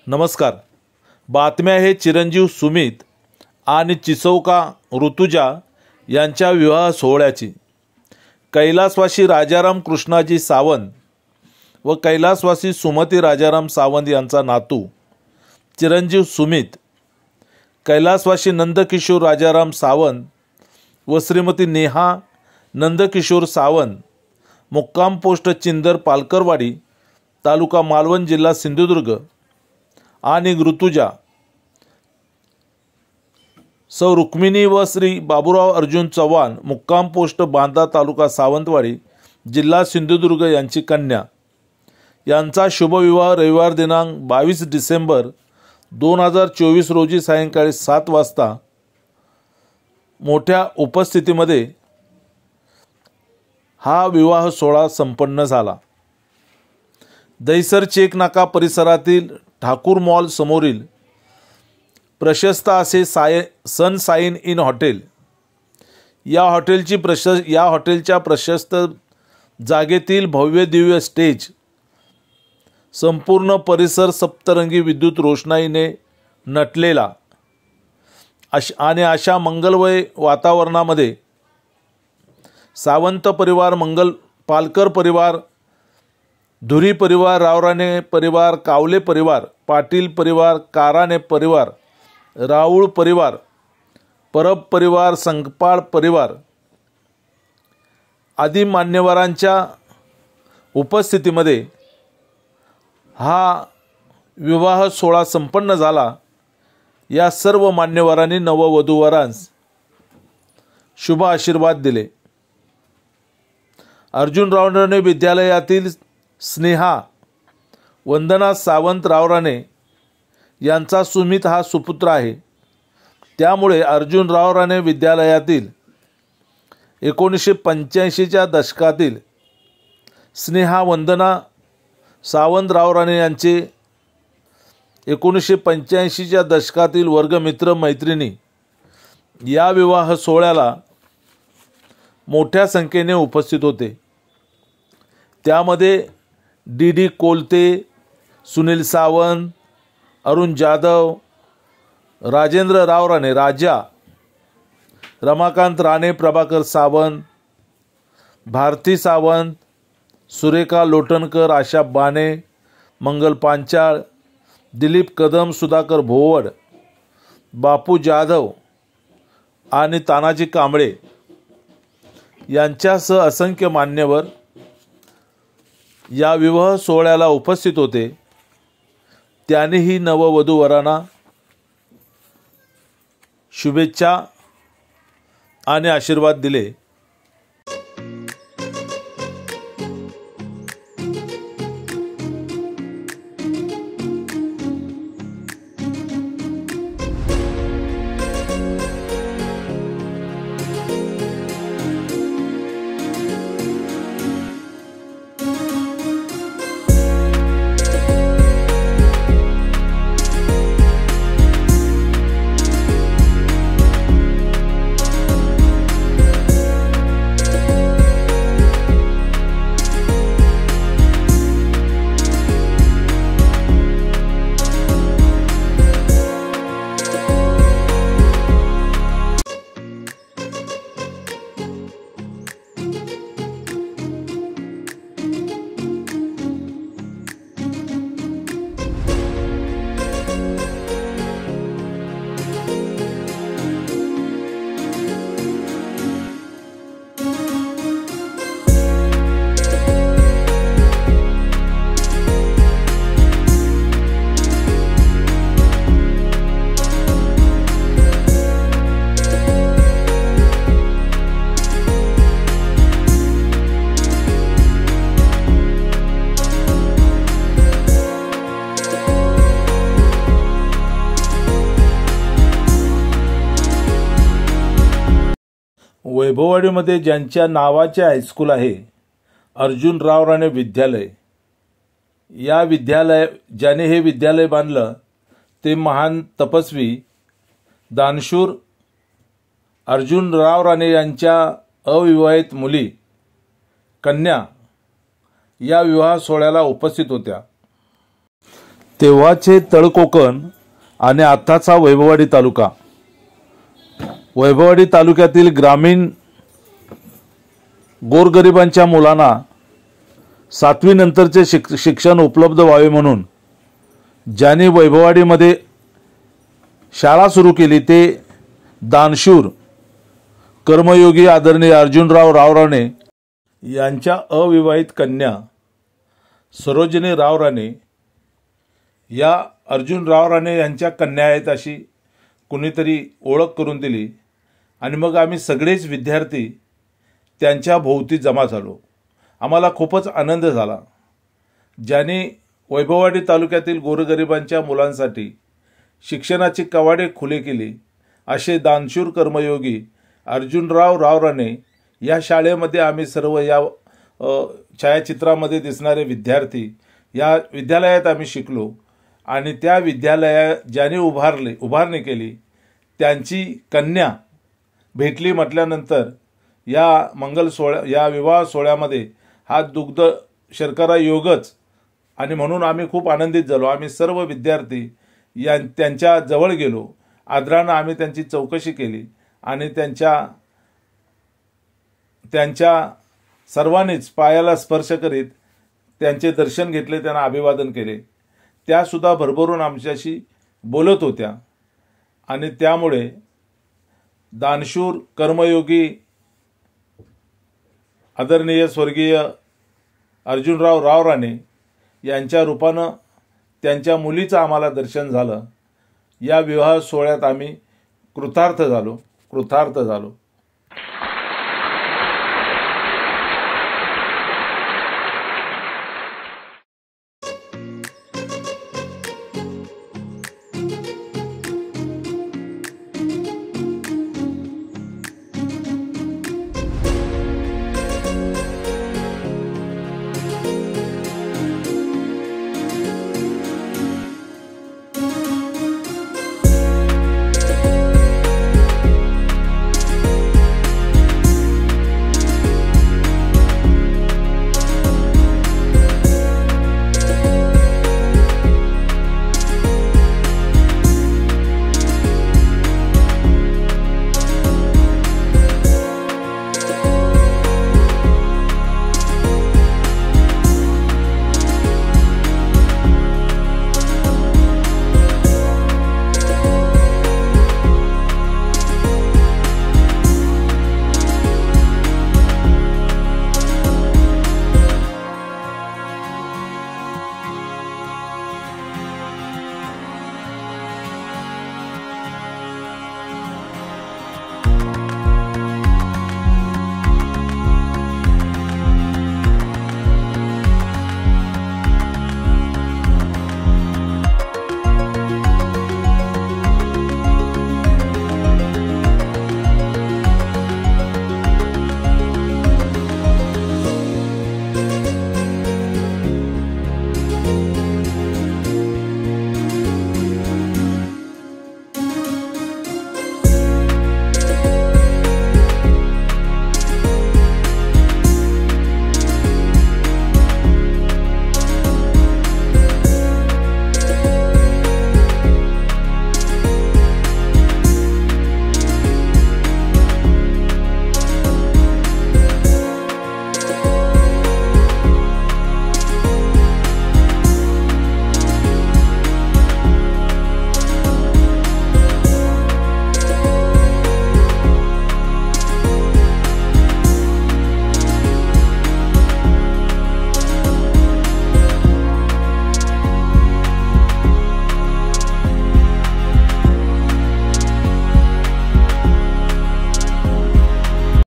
नमस्कार. बातम्या हे चिरंजीव सुमित आणि चिसौका ऋतुजा यांच्या विवाह सोहळ्याची. कैलासवासी राजाराम कृष्णाजी सावंत व कैलासवासी सुमती राजाराम सावंत यांचा नातू चिरंजीव सुमित, कैलासवासी नंदकिशोर राजाराम सावंत व श्रीमती नेहा नंदकिशोर सावंत, मुक्काम पोस्ट चिंदर पालकरवाडी, तालुका मालवण, जिल्हा सिंधुदुर्ग, आणि ऋतुजा सौ रुक्मिणी व श्री बाबूराव अर्जुन चव्हाण, मुक्काम पोस्ट बांदा, तालुका सावंतवाडी, जिल्हा सिंधुदुर्ग यांची कन्या, यांचा शुभविवाह रविवार दिनांक 22 डिसेंबर 2024 रोजी सायंकाळी 7 वाजता मोठ्या उपस्थितीमध्ये हा विवाह सोहळा संपन्न झाला. दहिसर चेक नाका परिसरातील ठाकूर मॉल समोरील प्रशस्त असे सनशाईन इन हॉटेल या हॉटेलच्या प्रशस्त जागेतील भव्य दिव्य स्टेज, संपूर्ण परिसर सप्तरंगी विद्युत रोषणाईने नटलेला आणि अशा मंगलमय वातावरणामध्ये सावंत परिवार, पालकर परिवार, धुरी परिवार, रावराणे परिवार, कावले परिवार, पाटील परिवार, काराणे परिवार, राऊळ परिवार, परब परिवार, संगपाळ परिवार आदी मान्यवरांच्या उपस्थितीमध्ये हा विवाह सोहळा संपन्न झाला. या सर्व मान्यवरांनी नववधूवरांस शुभ आशीर्वाद दिले. अर्जुन रावराणे विद्यालयातील स्नेहा वंदना सावंत रावराणे यांचा सुमित हा सुपुत्र आहे. त्यामुळे अर्जुन रावराणे विद्यालयातील 1985च्या दशकातील स्नेहा वंदना सावंत रावराणे यांचे 1985च्या दशकातील वर्गमित्र मैत्रिणी या विवाह सोहळ्याला मोठ्या संख्येने उपस्थित होते. त्यामध्ये डी कोलते, सुनील सावंत, अरुण जाधव, राजेंद्र रावराणे राजा, रमाकांत राणे, प्रभाकर सावंत, भारती सावंत, सुरेखा लोटणकर, आशा बाणे, मंगल पांचाळ, दिलीप कदम, सुधाकर भोवड, बापू जाधव आणि तानाजी कांबळे यांच्यासह असंख्य मान्यवर या विवाह सोहळ्याला उपस्थित होते. त्यांनीही नववधूवरांना शुभेच्छा आणि आशीर्वाद दिले. वैभववाडीमध्ये ज्यांच्या नावाचे हायस्कूल आहे, अर्जुन रावराणे विद्यालय, ज्याने हे विद्यालय बांधलं ते महान तपस्वी दानशूर अर्जुन रावराणे यांच्या अविवाहित मुली कन्या या विवाह सोहळ्याला उपस्थित होत्या. तेव्हाचे तळकोकण आणि आत्ताचा वैभववाडी तालुका. वैभववाडी तालुक्यातील ग्रामीण गोरगरिबांच्या मुलांना 7वी नंतरचे शिक्षण उपलब्ध व्हावे म्हणून ज्यांनी वैभववाडीमध्ये शाळा सुरू केली ते दानशूर कर्मयोगी आदरणीय अर्जुनराव रावराणे यांच्या अविवाहित कन्या सरोजिनी रावराणे या अर्जुन रावराणे यांच्या कन्या आहेत अशी कुणीतरी ओळख करून दिली आणि मग आम्ही सगळेच विद्यार्थी त्यांच्या भोवती जमा झालो. आम्हाला खूपच आनंद झाला. ज्यांनी वैभववाडी तालुक्यातील गोरगरिबांच्या मुलांसाठी शिक्षणाची कवाडे खुले केली असे दानशूर कर्मयोगी अर्जुनराव रावराणे या शाळेमध्ये आम्ही सर्व या छायाचित्रामध्ये दिसणारे विद्यार्थी या विद्यालयात आम्ही शिकलो आणि त्या विद्यालयात ज्याने उभारणी केली त्यांची कन्या भेटली म्हटल्यानंतर या विवाह सोहळ्यामध्ये हा दुग्ध शर्करा योगच आणि म्हणून आम्ही खूप आनंदित झालो. आम्ही सर्व विद्यार्थी त्यांच्या जवळ गेलो. आदरानं आम्ही त्यांची चौकशी केली आणि त्यांच्या सर्वांनीच पायाला स्पर्श करीत त्यांचे दर्शन घेतले, त्यांना अभिवादन केले. त्यासुद्धा भरभरून आमच्याशी बोलत होत्या आणि त्यामुळे दानशूर कर्मयोगी आदरणीय स्वर्गीय अर्जुनराव रावराणे यांच्या रूपानं त्यांच्या मुलीचं आम्हाला दर्शन झालं. या विवाह सोहळ्यात आम्ही कृतार्थ झालो.